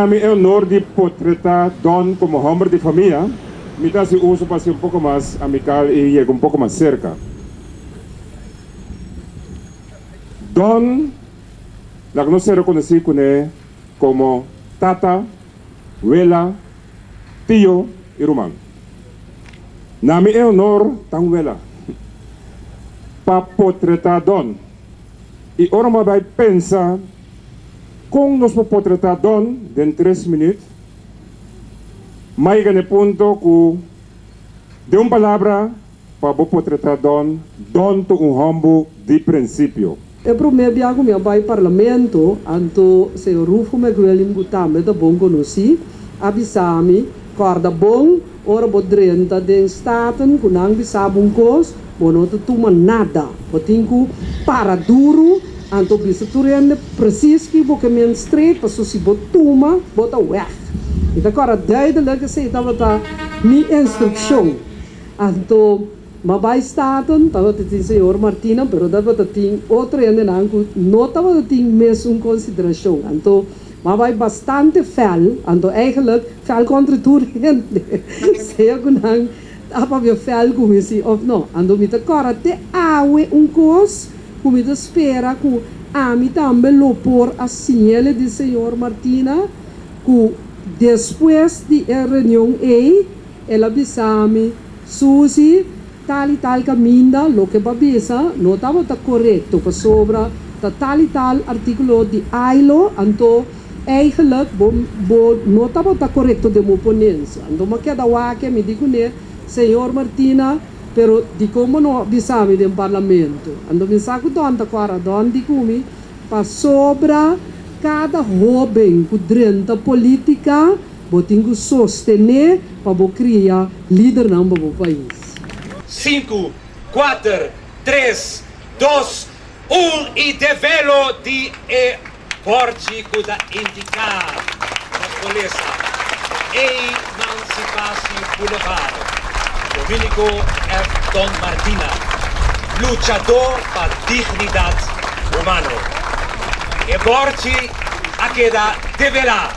É honor de portretar Don como homem de família. Me dá se uso para ser um pouco mais amical e ir um pouco mais cerca. Don, la que no se reconoce con él como tata, abuela, tío e irmão. Nami é honor tão abuela para portretar Don. E ora me vai pensar como nós podemos portretar Don em 3 minutos. Mas no ponto que de uma palavra para portretar Don to homem de princípio. Eu primeiro viajo meu pai parlamento, anto se o Rufo me guelim gutame da bom conheci, avisami, corda bom, ora bodrenta de staten, kunang bisabong kos, bonoto tuma nada, botingku para duro, anto bisa turende precies que boke men street, passo si botuma, bota weg. Ita agora duidelijk se ita bota mi instrução, anto Mabai staten, tava te senhor Martina, pero dava te outro ainda não tava te mesmo consideração. Então, mabai bastante fel, então eigenlijk fel contra tudo gente. Sei que não, apa via fel como esse of não. Então, me agora te awe coisa, como me espera que a mim também lo por assim ele de senhor Martina, que depois de reunião ela avisame Suzy tal caminda, lo que babisa, não estava correto, para sobra tal artigo de ILO, então, eigenlijk, não estava correto de uma oponência. Então, mas que da que me digo, né, senhor Martina, pero de como não avisamos do parlamento. Então, me saco donde agora, donde como, para sobra cada jovem que drenta política, botinho sostener para criar líder no país. 5, 4, 3, 2, 1 e develo di portico da indicar a polícia Emancipação Boulevard. Domenico F. Don Martina, luchador para dignidade humana. E porti a queda deverá